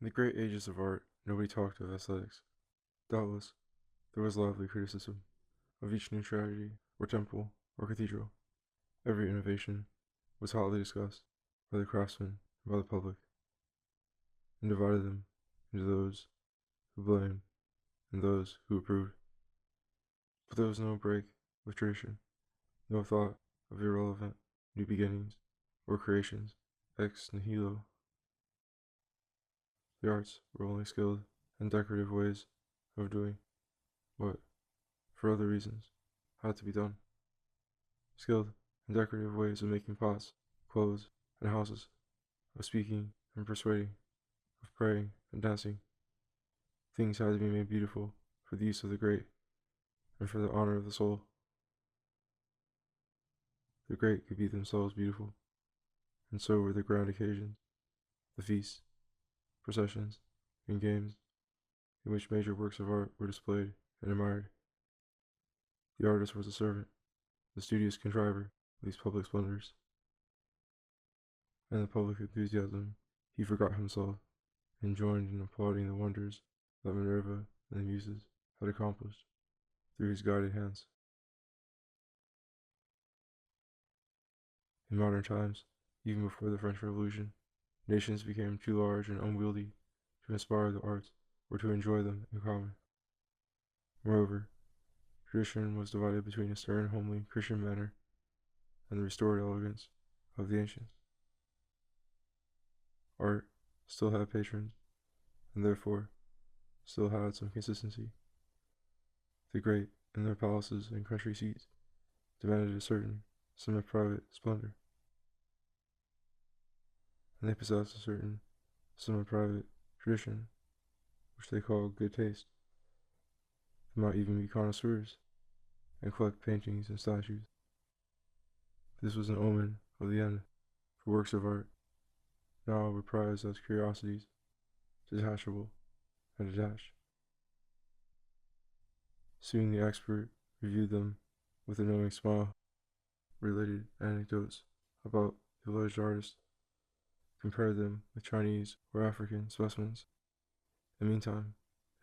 In the great ages of art, nobody talked of aesthetics. Doubtless, there was lively criticism of each new tragedy, or temple, or cathedral. Every innovation was hotly discussed by the craftsmen and by the public, and divided them into those who blamed and those who approved. But there was no break with tradition, no thought of irrelevant new beginnings or creations ex nihilo. The arts were only skilled and decorative ways of doing what, for other reasons, had to be done. Skilled and decorative ways of making pots, clothes, and houses, of speaking and persuading, of praying and dancing. Things had to be made beautiful for the use of the great and for the honor of the soul. The great could be themselves beautiful, and so were the grand occasions, the feasts, processions, and games in which major works of art were displayed and admired. The artist was a servant, the studious contriver of these public splendors. And the public enthusiasm, he forgot himself and joined in applauding the wonders that Minerva and the Muses had accomplished through his guided hands. In modern times, even before the French Revolution, nations became too large and unwieldy to inspire the arts or to enjoy them in common. Moreover, tradition was divided between a stern, homely Christian manner and the restored elegance of the ancients. Art still had patrons, and therefore still had some consistency. The great, in their palaces and country seats, demanded a certain semi-private splendor, and they possessed a certain semi-private tradition, which they called good taste. They might even be connoisseurs and collect paintings and statues. This was an omen of the end for works of art, now were prized as curiosities, detachable and detached. Soon the expert reviewed them with a knowing smile, related anecdotes about the alleged artist, compared them with Chinese or African specimens, and meantime,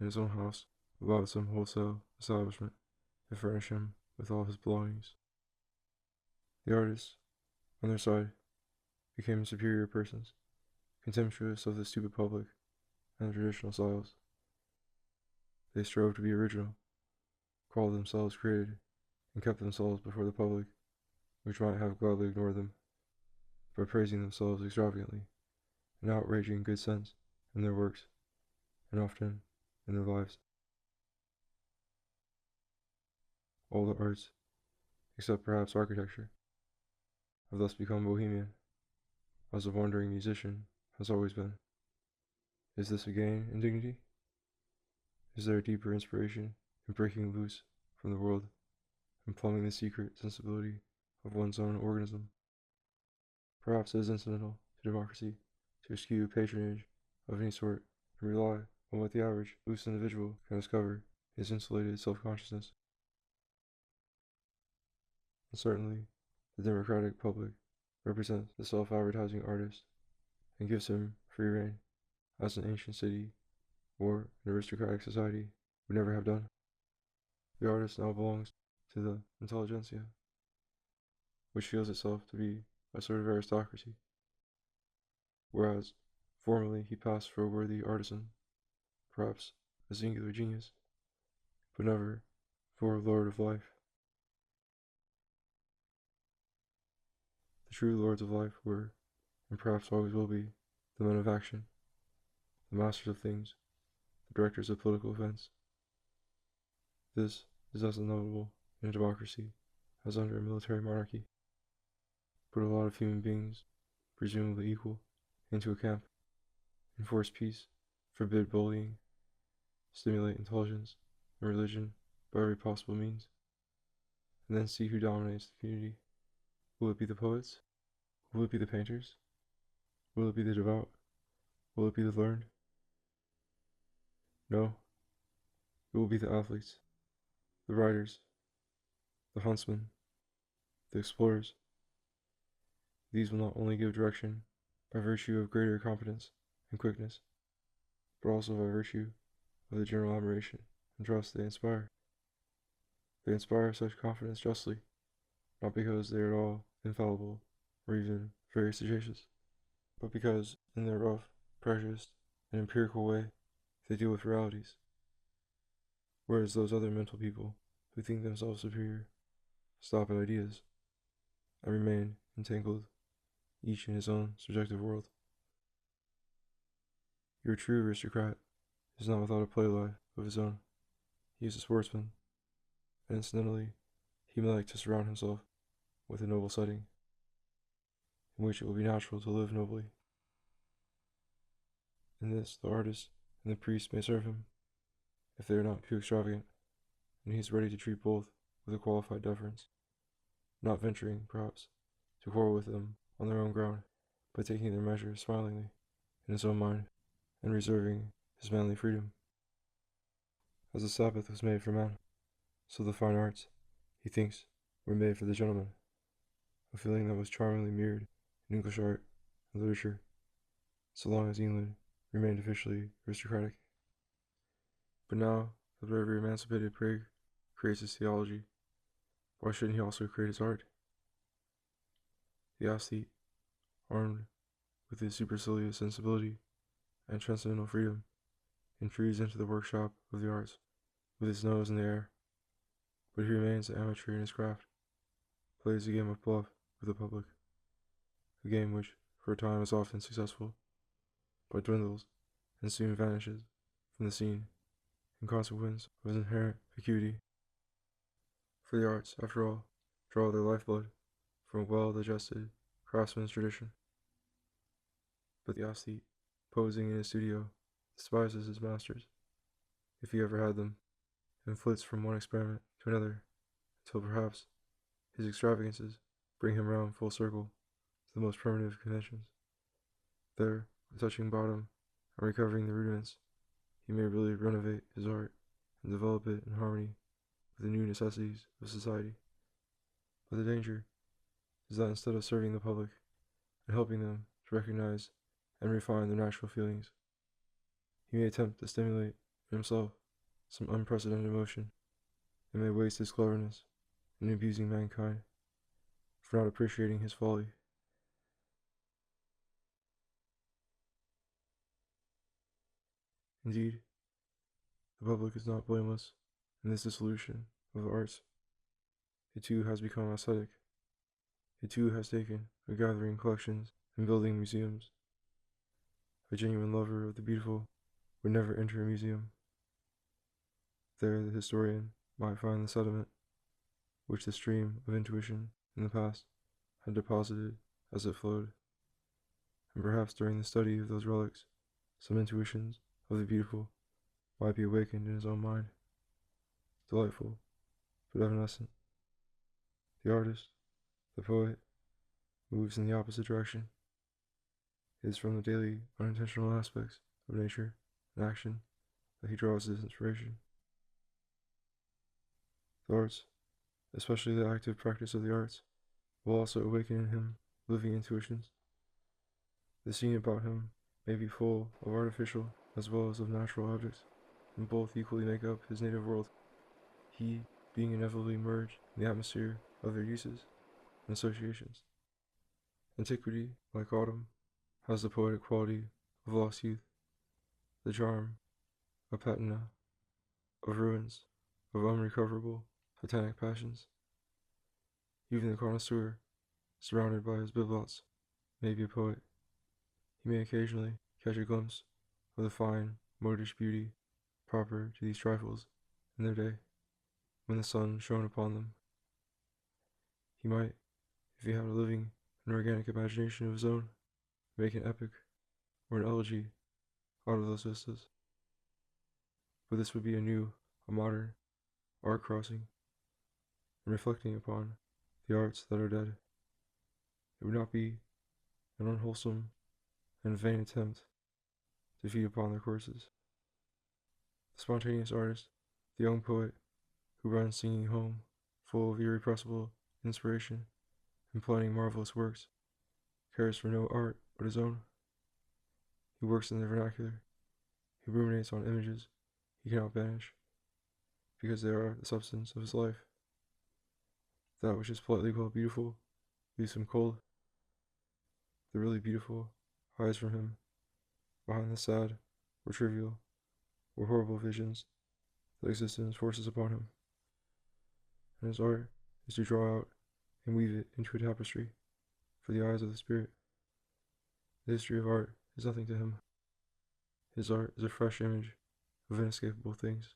in his own house, allowed some wholesale establishment to furnish him with all his belongings. The artists, on their side, became superior persons, contemptuous of the stupid public and the traditional styles. They strove to be original, called themselves created, and kept themselves before the public, which might have gladly ignored them, by praising themselves extravagantly, and outraging good sense in their works, and often in their lives. All the arts, except perhaps architecture, have thus become bohemian, as the wandering musician has always been. Is this a gain in dignity? Is there a deeper inspiration in breaking loose from the world and plumbing the secret sensibility of one's own organism? Perhaps it is incidental to democracy to eschew patronage of any sort and rely on what the average loose individual can discover his insulated self-consciousness. And certainly, the democratic public represents the self-advertising artist and gives him free rein, as an ancient city or an aristocratic society would never have done. The artist now belongs to the intelligentsia, which feels itself to be a sort of aristocracy, whereas formerly he passed for a worthy artisan, perhaps a singular genius, but never for a lord of life. The true lords of life were, and perhaps always will be, the men of action, the masters of things, the directors of political events. This is as inevitable in a democracy as under a military monarchy. Put a lot of human beings, presumably equal, into a camp, enforce peace, forbid bullying, stimulate intelligence and religion by every possible means, and then see who dominates the community. Will it be the poets? Will it be the painters? Will it be the devout? Will it be the learned? No, it will be the athletes, the riders, the huntsmen, the explorers. These will not only give direction by virtue of greater competence and quickness, but also by virtue of the general admiration and trust they inspire. They inspire such confidence justly, not because they are at all infallible or even very sagacious, but because, in their rough, prejudiced, and empirical way, they deal with realities, whereas those other mental people, who think themselves superior, stop at ideas, and remain entangled, each in his own subjective world. Your true aristocrat is not without a play life of his own. He is a sportsman, and incidentally, he may like to surround himself with a noble setting, in which it will be natural to live nobly. In this, the artist and the priest may serve him, if they are not too extravagant, and he is ready to treat both with a qualified deference, not venturing, perhaps, to quarrel with them on their own ground, but taking their measure smilingly in his own mind, and reserving his manly freedom. As the Sabbath was made for man, so the fine arts, he thinks, were made for the gentleman, a feeling that was charmingly mirrored in English art and literature, so long as England remained officially aristocratic. But now that every emancipated prig creates his theology, why shouldn't he also create his art? The aesthete, armed with his supercilious sensibility and transcendental freedom, intrudes into the workshop of the arts with his nose in the air, but he remains an amateur in his craft, plays a game of bluff with the public, a game which, for a time, is often successful, but dwindles and soon vanishes from the scene in consequence of his inherent vacuity. For the arts, after all, draw their lifeblood from a well-digested craftsman's tradition. But the aesthete, posing in his studio, despises his masters, if he ever had them, and flits from one experiment to another, until perhaps his extravagances bring him round full circle to the most primitive conventions. There, by touching bottom and recovering the rudiments, he may really renovate his art and develop it in harmony with the new necessities of society. But the danger is that instead of serving the public and helping them to recognize and refine their natural feelings, he may attempt to stimulate in himself some unprecedented emotion, and may waste his cleverness in abusing mankind for not appreciating his folly. Indeed, the public is not blameless in this dissolution of the arts. It too has become aesthetic. It too has taken to gathering collections and building museums. A genuine lover of the beautiful would never enter a museum. There the historian might find the sediment which the stream of intuition in the past had deposited as it flowed, and perhaps during the study of those relics some intuitions of the beautiful might be awakened in his own mind, delightful but evanescent. The artist, the poet, moves in the opposite direction. It is from the daily unintentional aspects of nature and action that he draws his inspiration. The arts, especially the active practice of the arts, will also awaken in him living intuitions. The scene about him may be full of artificial as well as of natural objects, and both equally make up his native world, he being inevitably merged in the atmosphere of their uses and associations. Antiquity, like autumn, has the poetic quality of lost youth, the charm of patina, of ruins, of unrecoverable titanic passions. Even the connoisseur, surrounded by his bibelots, may be a poet. He may occasionally catch a glimpse of the fine, modish beauty proper to these trifles in their day, when the sun shone upon them. He might, if he had a living and organic imagination of his own, make an epic or an elegy out of those vistas. But this would be a modern art crossing, and reflecting upon the arts that are dead. It would not be an unwholesome and vain attempt to feed upon their courses. The spontaneous artist, the young poet, who runs singing home, full of irrepressible inspiration and planning marvelous works, cares for no art but his own. He works in the vernacular. He ruminates on images he cannot banish, because they are the substance of his life. That which is politely called beautiful leaves him cold. The really beautiful hides from him behind the sad, or trivial, or horrible visions that existence forces upon him. And his art is to draw out and weave it into a tapestry for the eyes of the spirit. The history of art is nothing to him. His art is a fresh image of inescapable things.